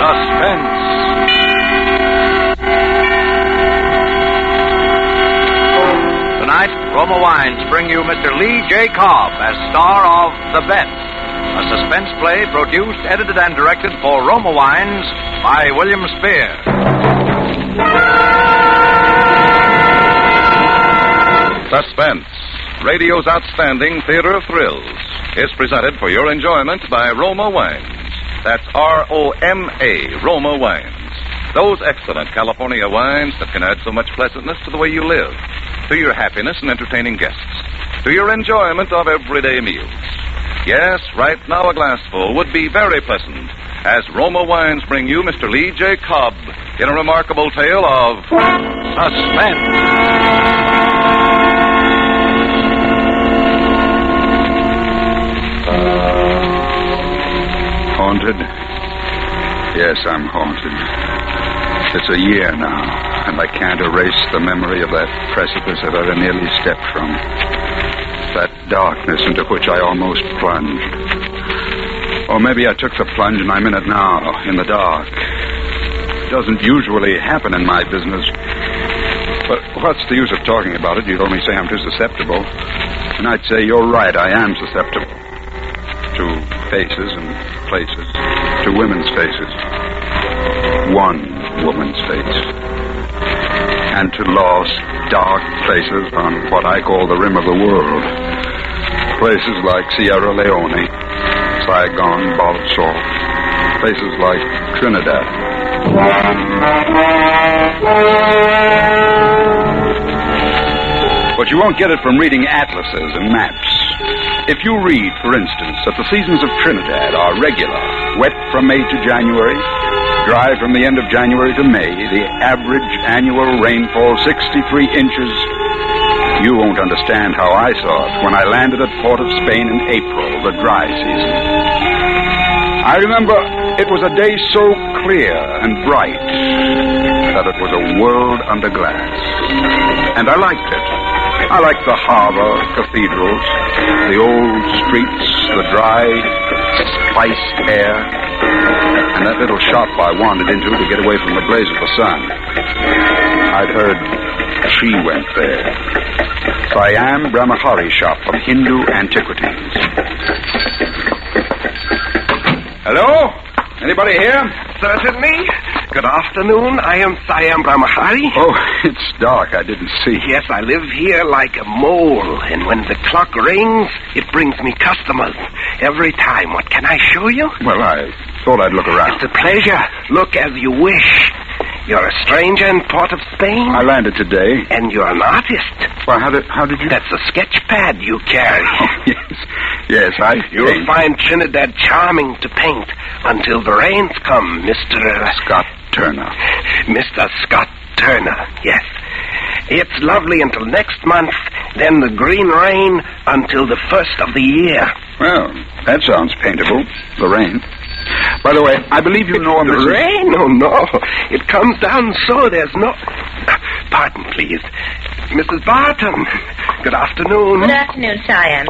Suspense. Tonight, Roma Wines bring you Mr. Lee J. Cobb as star of The Bet, a suspense play produced, edited, and directed for Roma Wines by William Spear. Suspense, radio's outstanding theater of thrills, is presented for your enjoyment by Roma Wines. That's R-O-M-A, Roma Wines. Those excellent California wines that can add so much pleasantness to the way you live, to your happiness in entertaining guests, to your enjoyment of everyday meals. Yes, right now a glassful would be very pleasant, as Roma Wines bring you Mr. Lee J. Cobb in a remarkable tale of suspense. Haunted? Yes, I'm haunted. It's a year now, and I can't erase the memory of that precipice that I nearly stepped from. That darkness into which I almost plunged. Or maybe I took the plunge and I'm in it now, in the dark. It doesn't usually happen in my business. But what's the use of talking about it? You'd only say I'm too susceptible. And I'd say you're right, I am susceptible. To faces and places. To women's faces. One woman's face. And to lost, dark places on what I call the rim of the world. Places like Sierra Leone, Saigon, Balsall. Places like Trinidad. But you won't get it from reading atlases and maps. If you read, for instance, that the seasons of Trinidad are regular, wet from May to January, dry from the end of January to May, the average annual rainfall 63 inches, you won't understand how I saw it when I landed at Port of Spain in April, the dry season. I remember it was a day so clear and bright that it was a world under glass. And I liked it. I liked the harbor, cathedrals, the old streets, the dry, spiced air, and that little shop I wandered into to get away from the blaze of the sun. I'd heard she went there. Siam Brahmachari shop of Hindu antiquities. Hello? Anybody here? Certainly. Good afternoon. I am Siam Brahmachari. Oh, it's dark. I didn't see. Yes, I live here like a mole, and when the clock rings, it brings me customers every time. What can I show you? Well, I thought I'd look around. It's a pleasure. Look as you wish. You're a stranger in Port of Spain? I landed today. And you're an artist? Well, how did you... That's a sketch pad you carry. Oh, yes. Yes, You'll find Trinidad charming to paint until the rains come, Mr. Scott Turner. Mr. Scott Turner, yes. It's lovely until next month, then the green rain until the first of the year. Well, that sounds paintable, the rain. By the way, I believe you know a Mrs. Rain? Oh, no. It comes down so there's no... Pardon, please. Mrs. Barton. Good afternoon. Good afternoon, Siam.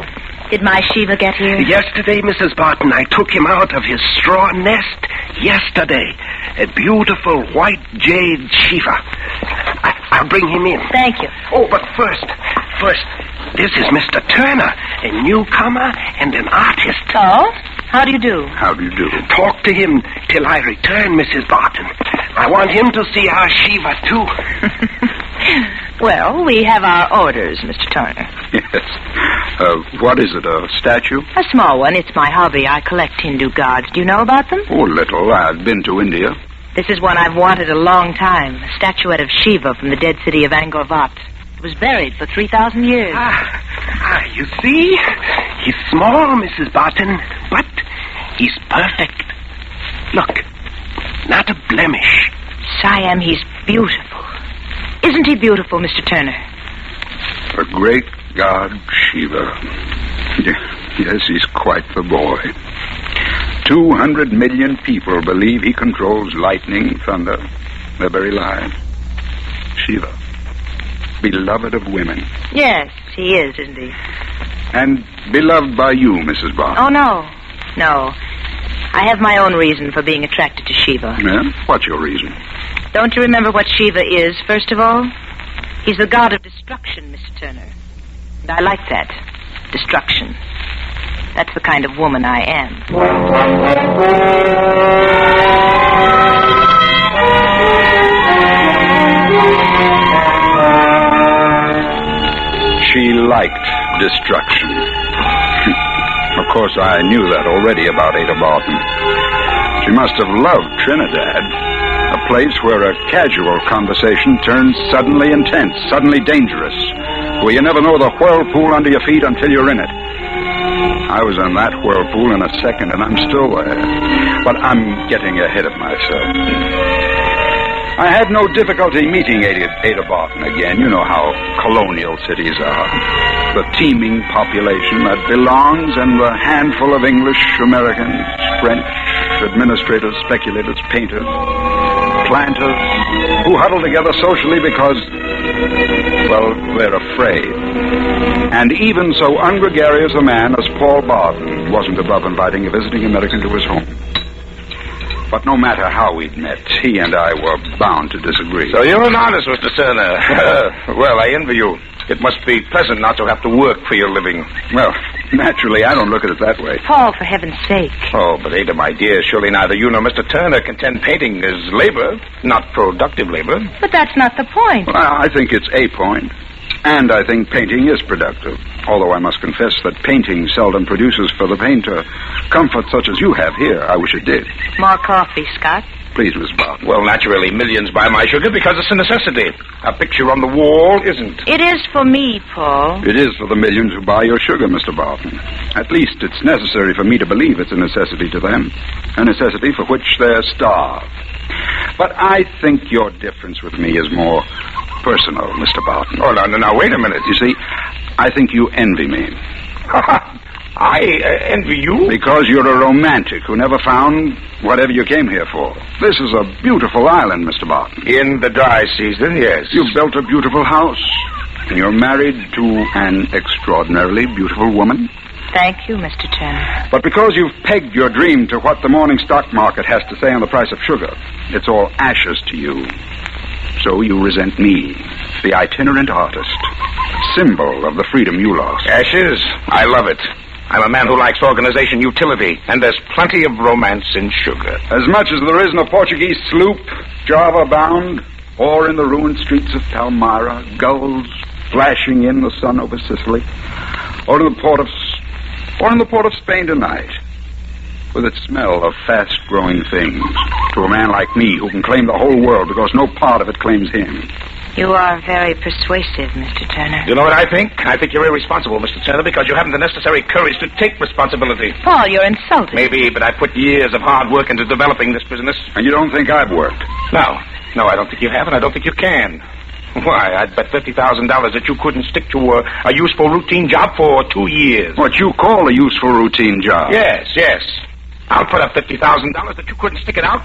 Did my Shiva get here? Yesterday, Mrs. Barton, I took him out of his straw nest. Yesterday. A beautiful white jade Shiva. I'll bring him in. Thank you. Oh, but first, this is Mr. Turner, a newcomer and an artist. Oh? How do you do? How do you do? Talk to him till I return, Mrs. Barton. I want him to see our Shiva, too. Well, we have our orders, Mr. Turner. Yes. What is it, a statue? A small one. It's my hobby. I collect Hindu gods. Do you know about them? Oh, little. I've been to India. This is one I've wanted a long time. A statuette of Shiva from the dead city of Angkor Wat. It was buried for 3,000 years. You see? He's small, Mrs. Barton, but he's perfect. Look, not a blemish. Siam, he's beautiful. Isn't he beautiful, Mr. Turner? The great god Shiva. Yes, he's quite the boy. 200 million people believe he controls lightning, thunder, their very lives. Shiva. Beloved of women. Yes, he is, isn't he? And beloved by you, Mrs. Bond. Oh, no. No. I have my own reason for being attracted to Shiva. Yeah? What's your reason? Don't you remember what Shiva is, first of all? He's the god of destruction, Mr. Turner. And I like that. Destruction. That's the kind of woman I am. She liked destruction. Of course, I knew that already about Ada Barton. She must have loved Trinidad, a place where a casual conversation turns suddenly intense, suddenly dangerous, where you never know the whirlpool under your feet until you're in it. I was in that whirlpool in a second, and I'm still there. But I'm getting ahead of myself. I had no difficulty meeting Ada Barton again. You know how colonial cities are. The teeming population that belongs and the handful of English, Americans, French, administrators, speculators, painters, planters, who huddle together socially because, well, they're afraid. And even so ungregarious a man as Paul Barton wasn't above inviting a visiting American to his home. But no matter how we'd met, he and I were bound to disagree. So you're an artist, Mr. Turner. Well, I envy you. It must be pleasant not to have to work for your living. Well, naturally, I don't look at it that way. Paul, for heaven's sake. Oh, but Ada, my dear, surely neither you nor Mr. Turner contend painting is labor, not productive labor. But that's not the point. Well, I think it's a point. And I think painting is productive. Although I must confess that painting seldom produces for the painter comfort such as you have here. I wish it did. More coffee, Scott. Please, Miss Barton. Well, naturally, millions buy my sugar because it's a necessity. A picture on the wall isn't. It is for me, Paul. It is for the millions who buy your sugar, Mr. Barton. At least it's necessary for me to believe it's a necessity to them. A necessity for which they're starved. But I think your difference with me is more personal, Mr. Barton. Oh, now, wait a minute. You see, I think you envy me. I envy you? Because you're a romantic who never found whatever you came here for. This is a beautiful island, Mr. Barton. In the dry season, yes. You've built a beautiful house. And you're married to an extraordinarily beautiful woman. Thank you, Mr. Turner. But because you've pegged your dream to what the morning stock market has to say on the price of sugar, it's all ashes to you. So you resent me, the itinerant artist, symbol of the freedom you lost. Ashes? I love it. I'm a man who likes organization utility, and there's plenty of romance in sugar. As much as there is in a Portuguese sloop, Java-bound, or in the ruined streets of Palmyra, gulls flashing in the sun over Sicily, or in the port of Spain tonight, with its smell of fast-growing things, to a man like me who can claim the whole world because no part of it claims him. You are very persuasive, Mr. Turner. You know what I think? I think you're irresponsible, Mr. Turner, because you haven't the necessary courage to take responsibility. Paul, you're insulting. Maybe, but I put years of hard work into developing this business. And you don't think I've worked? No, I don't think you have, and I don't think you can. Why, I'd bet $50,000 that you couldn't stick to a useful routine job for 2 years. What you call a useful routine job? Yes. I'll put up $50,000 that you couldn't stick it out,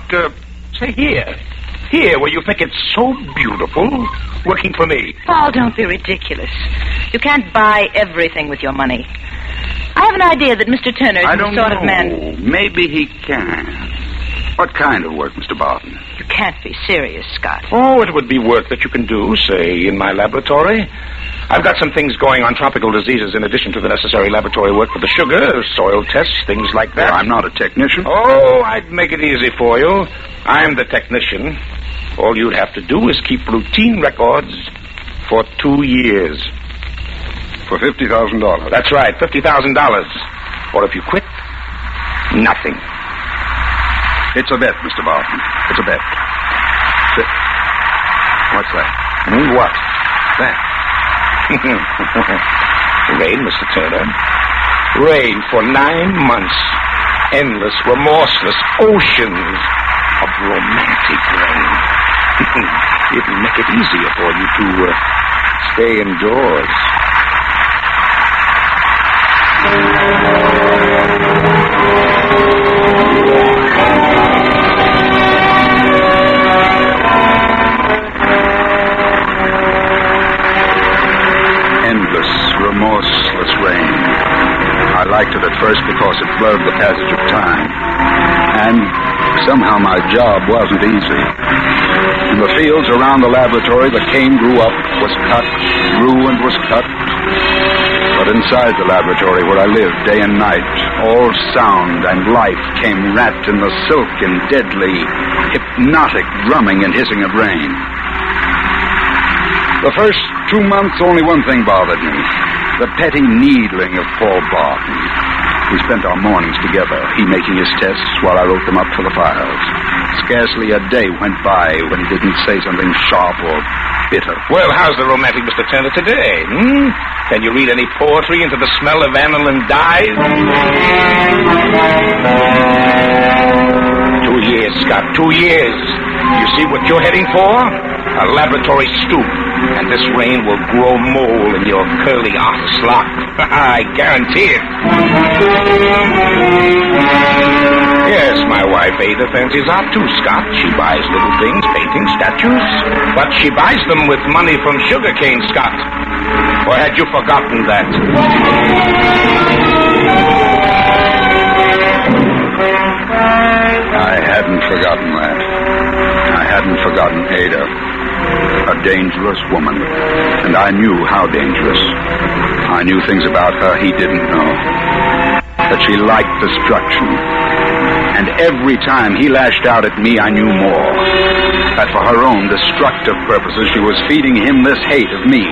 say, here. Here, where you think it's so beautiful, working for me. Paul, don't be ridiculous. You can't buy everything with your money. I have an idea that Mr. Turner is the sort of man... Maybe he can. What kind of work, Mr. Barton? You can't be serious, Scott. Oh, it would be work that you can do, say, in my laboratory. I've got some things going on tropical diseases in addition to the necessary laboratory work for the sugar, soil tests, things like that. Well, I'm not a technician. Oh, I'd make it easy for you. I'm the technician. All you'd have to do is keep routine records for 2 years. For $50,000? That's right, $50,000. Or if you quit, nothing. It's a bet, Mr. Barton. It's a bet. What's that? What? That. Rain, Mr. Turner. Rain for 9 months. Endless, remorseless oceans of romantic rain. It'll make it easier for you to stay indoors. Endless, remorseless rain. I I liked it at first because it blurred the passage of time. And somehow my job wasn't easy. In the fields around the laboratory, the cane grew up, was cut, grew and was cut. But inside the laboratory where I lived day and night, all sound and life came wrapped in the silken, deadly, hypnotic drumming and hissing of rain. The first 2 months, only one thing bothered me. The petty needling of Paul Barton. We spent our mornings together, he making his tests while I wrote them up for the files. Scarcely a day went by when he didn't say something sharp or bitter. Well, how's the romantic Mr. Turner today? Can you read any poetry into the smell of aniline dyes? 2 years, Scott, 2 years. You see what you're heading for? A laboratory stoop. And this rain will grow mole in your curly artist lock. I guarantee it. Yes, my wife Ada fancies art too, Scott. She buys little things, paintings, statues. But she buys them with money from sugarcane, Scott. Or had you forgotten that? I hadn't forgotten that. I hadn't forgotten Ada. A dangerous woman. And I knew how dangerous. I knew things about her he didn't know. That she liked destruction. And every time he lashed out at me, I knew more. That for her own destructive purposes, she was feeding him this hate of me.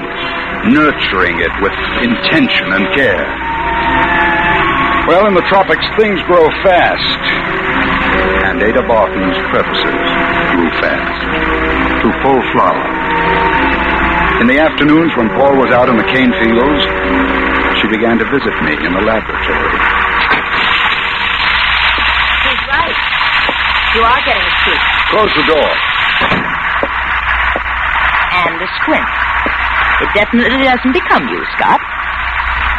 Nurturing it with intention and care. Well, in the tropics, things grow fast. And Ada Barton's purposes grew fast. To full flower. In the afternoons when Paul was out in the cane fields, she began to visit me in the laboratory. He's right. You are getting a squint. Close the door. And a squint. It definitely doesn't become you, Scott.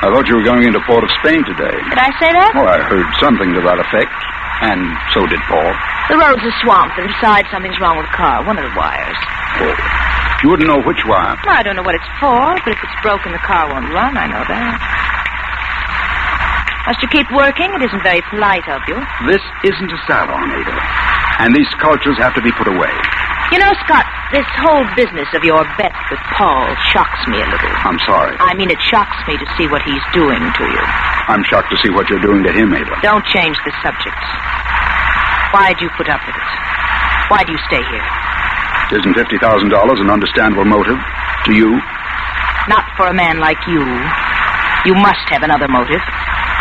I thought you were going into Port of Spain today. Did I say that? Oh, I heard something to that effect. And so did Paul. The roads are swamped, and besides, something's wrong with the car. One of the wires. Oh. You wouldn't know which wire. Well, I don't know what it's for, but if it's broken, the car won't run. I know that. Must you keep working? It isn't very polite of you. This isn't a salon, Ada. And these sculptures have to be put away. You know, Scott, this whole business of your bet with Paul shocks me a little. I'm sorry. I mean, it shocks me to see what he's doing to you. I'm shocked to see what you're doing to him, Ada. Don't change the subject. Why'd you put up with it? Why do you stay here? Isn't $50,000 an understandable motive to you? Not for a man like you. You must have another motive.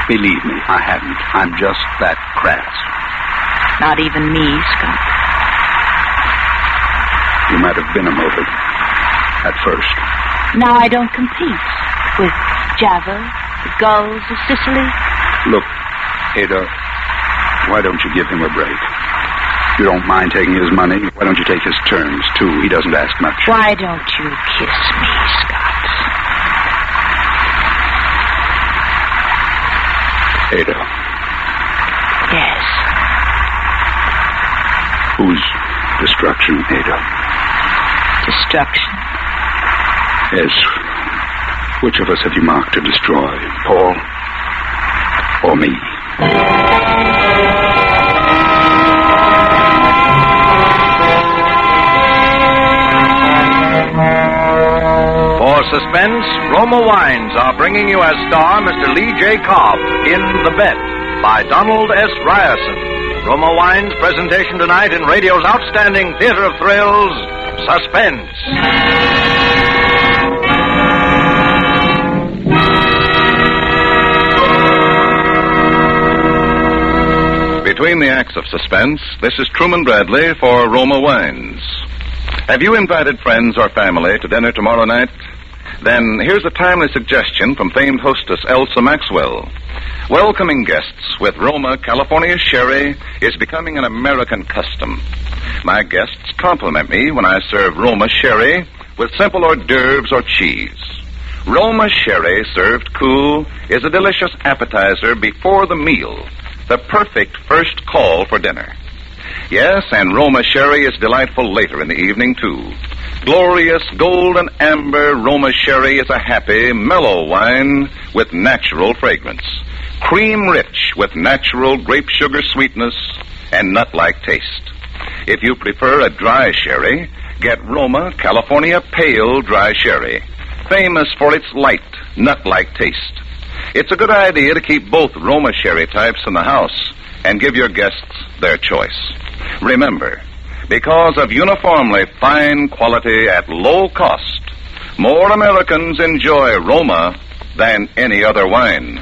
Believe me, I haven't. I'm just that crass. Not even me, Scott. You might have been a motive. At first. Now I don't compete with Java, the gulls of Sicily. Look, Ada, why don't you give him a break? You don't mind taking his money. Why don't you take his terms, too? He doesn't ask much. Why don't you kiss me, Scott? Ada. Yes. Whose destruction, Ada? Destruction? Yes. Which of us have you marked to destroy? Paul? Or me? For Suspense, Roma Wines are bringing you as star Mr. Lee J. Cobb in The Bet by Donald S. Ryerson. Roma Wines' presentation tonight in radio's outstanding theater of thrills, Suspense. Between the acts of Suspense, this is Truman Bradley for Roma Wines. Have you invited friends or family to dinner tomorrow night? Then here's a timely suggestion from famed hostess Elsa Maxwell. Welcoming guests with Roma California Sherry is becoming an American custom. My guests compliment me when I serve Roma Sherry with simple hors d'oeuvres or cheese. Roma Sherry served cool is a delicious appetizer before the meal, the perfect first call for dinner. Yes, and Roma Sherry is delightful later in the evening, too. Glorious golden amber Roma Sherry is a happy, mellow wine with natural fragrance. cream rich with natural grape sugar sweetness and nut-like taste. If you prefer a dry sherry, get Roma California Pale Dry Sherry, famous for its light, nut-like taste. It's a good idea to keep both Roma sherry types in the house and give your guests their choice. Remember, because of uniformly fine quality at low cost, more Americans enjoy Roma than any other wine.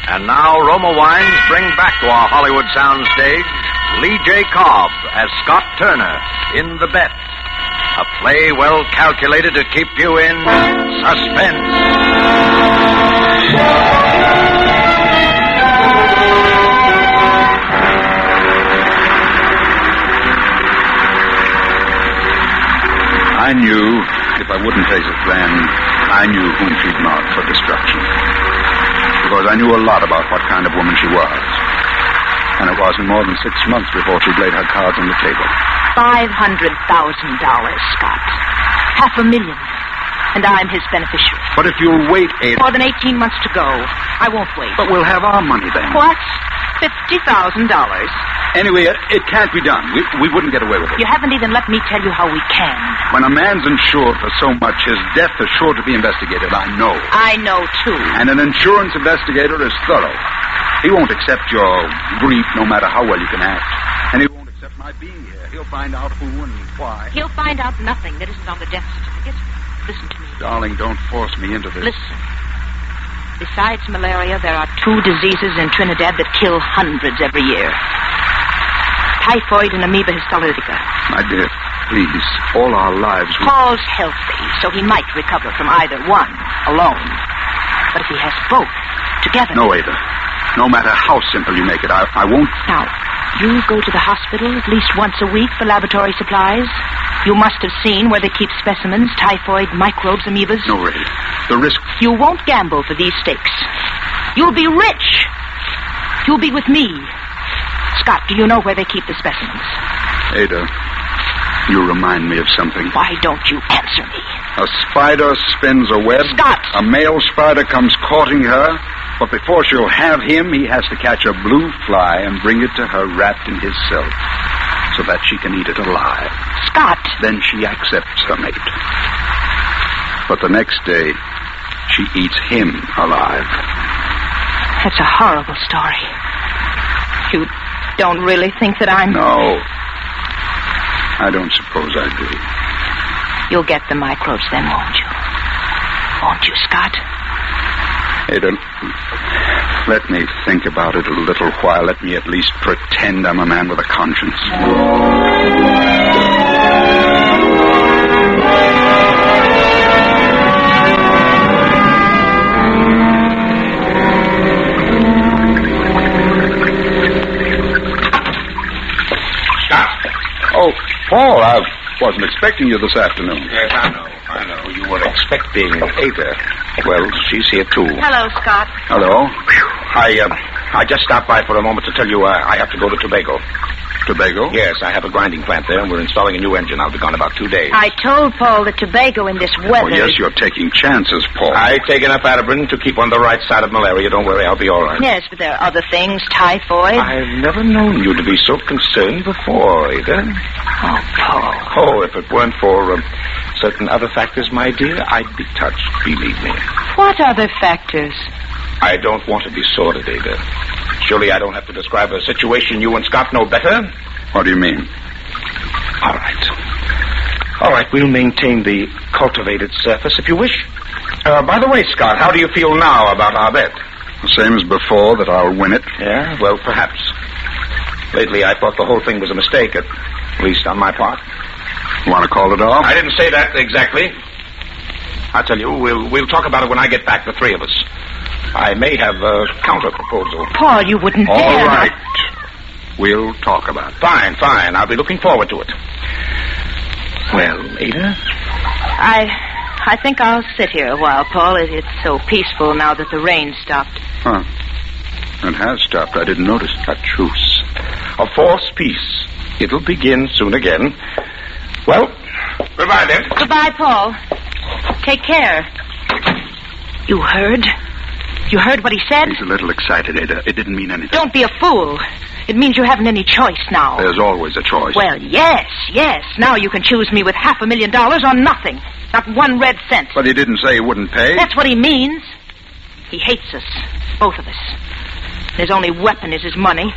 And now Roma Wines bring back to our Hollywood soundstage Lee J. Cobb as Scott Turner in The Bet, a play well calculated to keep you in suspense. I knew if I wouldn't face it then, I knew whom she'd mark for destruction. Because I knew a lot about what kind of woman she was. And it wasn't more than 6 months before she'd laid her cards on the table. $500,000, Scott. $500,000. And I'm his beneficiary. But if you'll wait, Ada... More than 18 months to go. I won't wait. But we'll have our money then. What? $50,000. Anyway, it can't be done. We wouldn't get away with it. You haven't even let me tell you how we can. When a man's insured for so much, his death is sure to be investigated. I know. I know, too. And an insurance investigator is thorough. He won't accept your grief no matter how well you can act. And he won't accept my being here. He'll find out who and why. He'll find out nothing that isn't on the death certificate. Listen to me. Darling, don't force me into this. Listen. Besides malaria, there are 2 diseases in Trinidad that kill hundreds every year. Typhoid and amoeba histolytica. My dear, please, all our lives... Paul's healthy, so he might recover from either one alone. But if he has both together... No, Ada. No matter how simple you make it, I won't... Now, you go to the hospital at least once a week for laboratory supplies. You must have seen where they keep specimens, typhoid, microbes, amoebas. No, Ada. The risk... You won't gamble for these stakes. You'll be rich. You'll be with me. Scott, do you know where they keep the specimens? Ada, you remind me of something. Why don't you answer me? A spider spins a web. Scott! A male spider comes courting her, but before she'll have him, he has to catch a blue fly and bring it to her wrapped in his silk so that she can eat it alive. Scott! Then she accepts her mate. But the next day, she eats him alive. That's a horrible story. You don't really think that I'm... No. I don't suppose I do. You'll get the microbes then, won't you? Won't you, Scott? Ada, let me think about it a little while. Let me at least pretend I'm a man with a conscience. Oh, Paul, I wasn't expecting you this afternoon. Yes, I know. You were expecting Ada. Well, she's here, too. Hello, Scott. Hello. I just stopped by for a moment to tell you I have to go to Tobago. Tobago? Yes, I have a grinding plant there, and we're installing a new engine. I'll be gone about 2 days. I told Paul that Tobago in this weather... Oh, yes, you're taking chances, Paul. I take enough Adabrin to keep on the right side of malaria. Don't worry, I'll be all right. Yes, but there are other things, typhoid. I've never known you to be so concerned before, Ada. Oh, Paul. Oh, if it weren't for certain other factors, my dear, I'd be touched, believe me. What other factors? I don't want to be sordid, Ada. Surely I don't have to describe a situation you and Scott know better. What do you mean? All right, we'll maintain the cultivated surface if you wish. By the way, Scott, how do you feel now about our bet? The same as before, that I'll win it. Yeah, well, perhaps. Lately, I thought the whole thing was a mistake, at least on my part. You want to call it off? I didn't say that exactly. I'll tell you, we'll talk about it when I get back, the 3 of us. I may have a counter-proposal. Paul, you wouldn't dare. All right. We'll talk about it. Fine. I'll be looking forward to it. Well, Ada? I think I'll sit here a while, Paul. It's so peaceful now that the rain stopped. Huh. It has stopped. I didn't notice. A truce. A false peace. It'll begin soon again. Well, goodbye, then. Goodbye, Paul. Take care. You heard? You heard what he said? He's a little excited, Ada. It didn't mean anything. Don't be a fool. It means you haven't any choice now. There's always a choice. Well, yes. Now you can choose me with $500,000 or nothing. Not 1 red cent. But he didn't say he wouldn't pay. That's what he means. He hates us. Both of us. His only weapon is his money.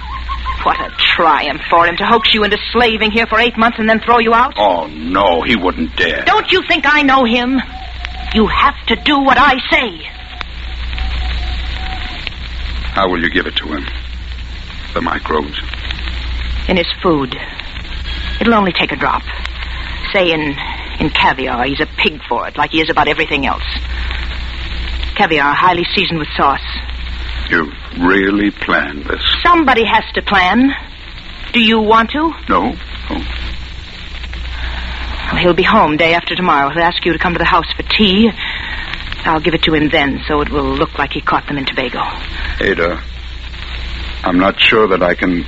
What a triumph for him to hoax you into slaving here for 8 months and then throw you out. Oh, no, he wouldn't dare. Don't you think I know him? You have to do what I say. How will you give it to him? The microbes? In his food. It'll only take a drop. Say in caviar. He's a pig for it, like he is about everything else. Caviar, highly seasoned with sauce. You've really planned this? Somebody has to plan. Do you want to? No. Well, he'll be home day after tomorrow. He'll ask you to come to the house for tea. I'll give it to him then, so it will look like he caught them in Tobago. Ada, I'm not sure that I can...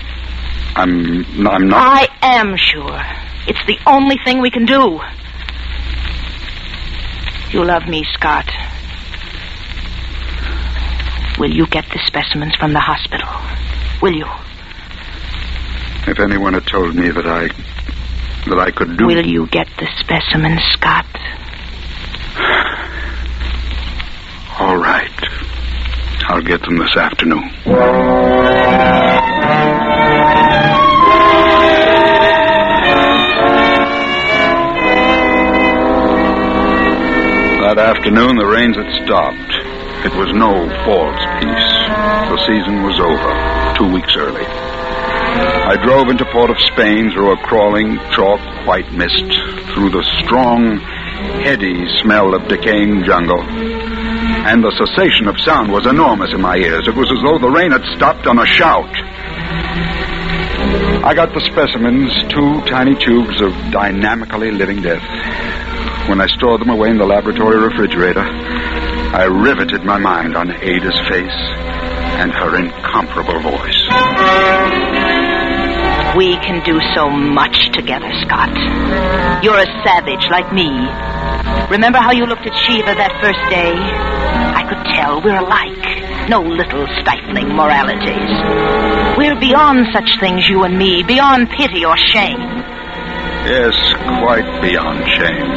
I'm not... I am sure. It's the only thing we can do. You love me, Scott. Will you get the specimens from the hospital? Will you? If anyone had told me that I could do... Will you get the specimens, Scott? All right. I'll get them this afternoon. That afternoon, the rains had stopped. It was no false peace. The season was over, 2 weeks early. I drove into Port of Spain through a crawling, chalk white mist, through the strong, heady smell of decaying jungle. And the cessation of sound was enormous in my ears. It was as though the rain had stopped on a shout. I got the specimens, 2 tiny tubes of dynamically living death. When I stored them away in the laboratory refrigerator, I riveted my mind on Ada's face and her incomparable voice. We can do so much together, Scott. You're a savage like me. Remember how you looked at Shiva that first day? I could tell we're alike. No little stifling moralities. We're beyond such things, you and me, beyond pity or shame. Yes, quite beyond shame.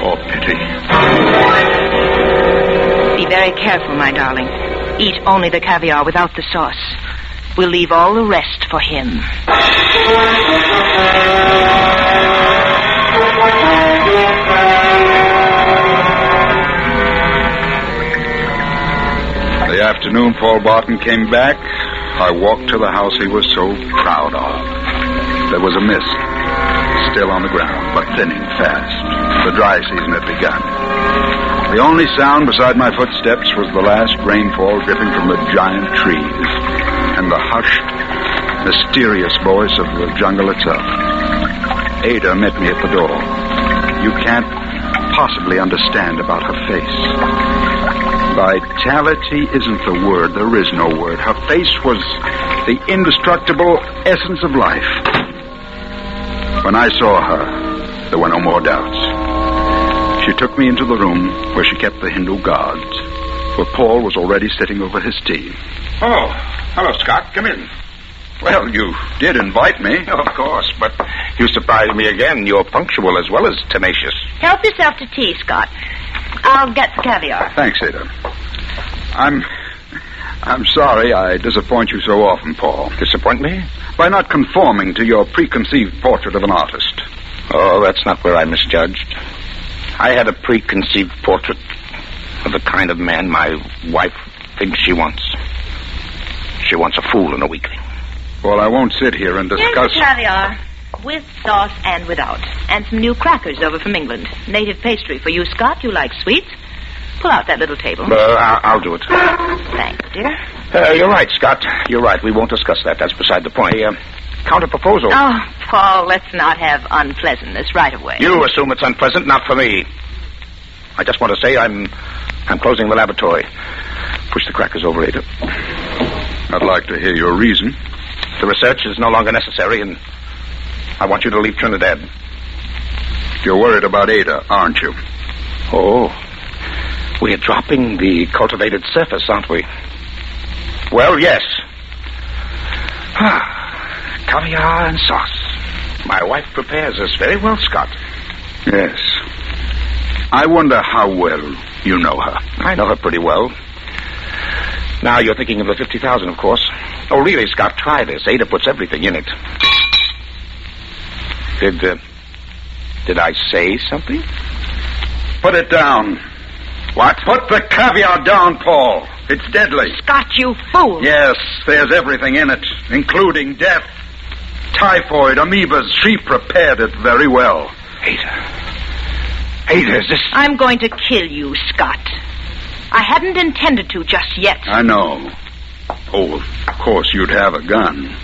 Or pity. Be very careful, my darling. Eat only the caviar without the sauce. We'll leave all the rest for him. The afternoon Paul Barton came back, I walked to the house he was so proud of. There was a mist, still on the ground, but thinning fast. The dry season had begun. The only sound beside my footsteps was the last rainfall dripping from the giant trees and the hushed, mysterious voice of the jungle itself. Ada met me at the door. You can't possibly understand about her face. Vitality isn't the word. There is no word. Her face was the indestructible essence of life. When I saw her, there were no more doubts. She took me into the room where she kept the Hindu gods, where Paul was already sitting over his tea. Oh, hello, Scott. Come in. Well, you did invite me. Of course, but you surprised me again. You're punctual as well as tenacious. Help yourself to tea, Scott. I'll get the caviar. Thanks, Ada. I'm sorry I disappoint you so often, Paul. Disappoint me? By not conforming to your preconceived portrait of an artist. Oh, that's not where I misjudged. I had a preconceived portrait of the kind of man my wife thinks she wants. She wants a fool and a weakling. Well, I won't sit here and discuss... Here's the caviar, with sauce and without. And some new crackers over from England. Native pastry for you, Scott. You like sweets. Pull out that little table. I'll do it. Thanks, dear. You're right, Scott. You're right. We won't discuss that. That's beside the point. Counter-proposal. Oh, Paul, let's not have unpleasantness right away. You assume it's unpleasant, not for me. I just want to say I'm closing the laboratory. Push the crackers over, Ada. I'd like to hear your reason. The research is no longer necessary, and I want you to leave Trinidad. You're worried about Ada, aren't you? Oh. We're dropping the cultivated surface, aren't we? Well, yes. Caviar and sauce. My wife prepares us very well, Scott. Yes. I wonder how well you know her. I know her pretty well. Now you're thinking of the 50,000, of course. Oh, really, Scott, try this. Ada puts everything in it. Did I say something? Put it down. What? Put the caviar down, Paul. It's deadly. Scott, you fool. Yes, there's everything in it, including death. Typhoid, amoebas. She prepared it very well. Ada, is this... I'm going to kill you, Scott. I hadn't intended to just yet. I know. Oh, of course you'd have a gun.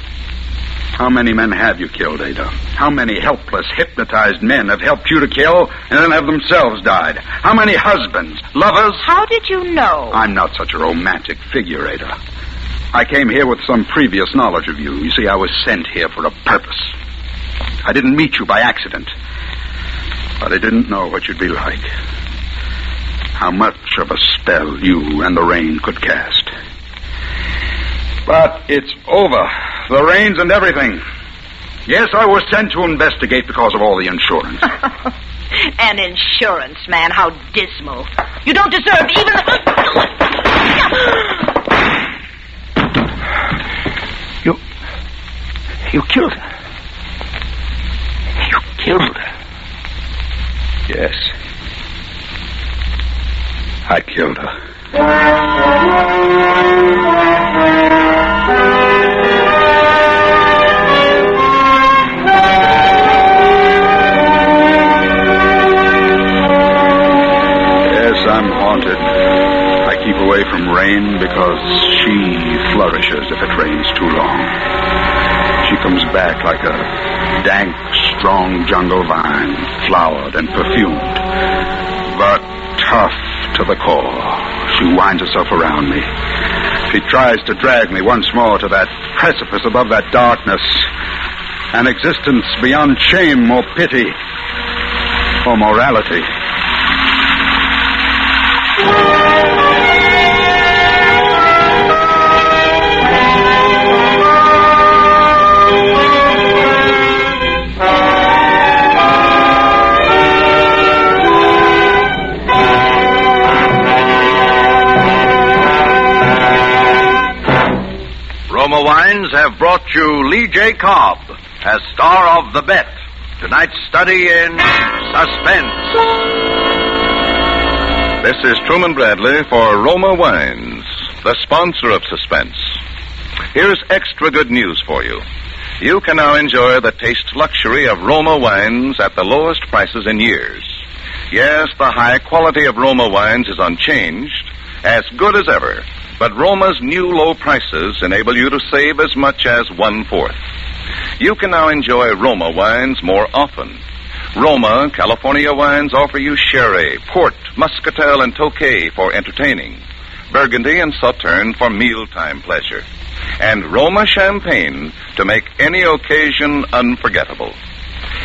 How many men have you killed, Ada? How many helpless, hypnotized men have helped you to kill and then have themselves died? How many husbands, lovers? How did you know? I'm not such a romantic figure, Ada. I came here with some previous knowledge of you. You see, I was sent here for a purpose. I didn't meet you by accident. But I didn't know what you'd be like. How much of a spell you and the rain could cast. But it's over. The rains and everything. Yes, I was sent to investigate because of all the insurance. An insurance man, how dismal. You don't deserve even You killed her. You killed her. Yes. I killed her. Yes, I'm haunted. I keep away from rain because she flourishes if it rains too long. She comes back like a dank, strong jungle vine, flowered and perfumed, but tough to the core. She winds herself around me. She tries to drag me once more to that precipice above that darkness, an existence beyond shame or pity or morality. Roma Wines have brought you Lee J. Cobb as star of The Bet, tonight's study in Suspense. This is Truman Bradley for Roma Wines, the sponsor of Suspense. Here's extra good news for you. You can now enjoy the taste luxury of Roma Wines at the lowest prices in years. Yes, the high quality of Roma Wines is unchanged, as good as ever. But Roma's new low prices enable you to save as much as 1/4. You can now enjoy Roma wines more often. Roma California wines offer you sherry, port, muscatel, and tokay for entertaining, Burgundy and Sauterne for mealtime pleasure, and Roma champagne to make any occasion unforgettable.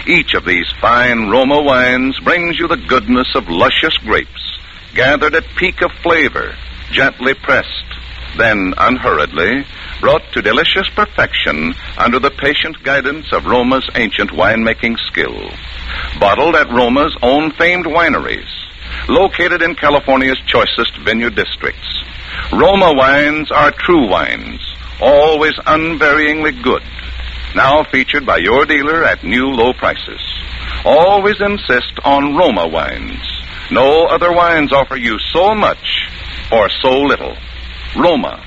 Each of these fine Roma wines brings you the goodness of luscious grapes, gathered at peak of flavor, gently pressed, then unhurriedly brought to delicious perfection under the patient guidance of Roma's ancient winemaking skill. Bottled at Roma's own famed wineries, located in California's choicest vineyard districts. Roma wines are true wines, always unvaryingly good. Now featured by your dealer at new low prices. Always insist on Roma wines. No other wines offer you so much or so little. Roma.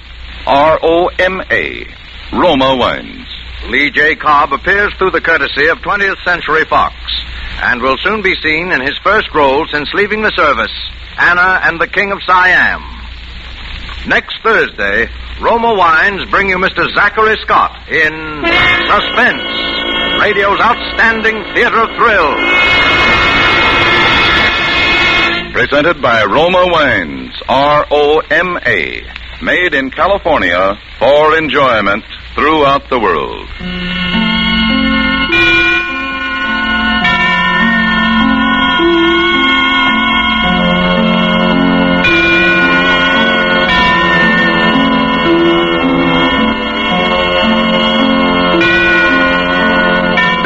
R-O-M-A. Roma Wines. Lee J. Cobb appears through the courtesy of 20th Century Fox and will soon be seen in his first role since leaving the service, Anna and the King of Siam. Next Thursday, Roma Wines bring you Mr. Zachary Scott in Suspense, radio's outstanding theater of thrills. Presented by Roma Wines, R-O-M-A, made in California for enjoyment throughout the world.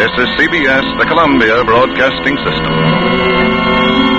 This is CBS, the Columbia Broadcasting System.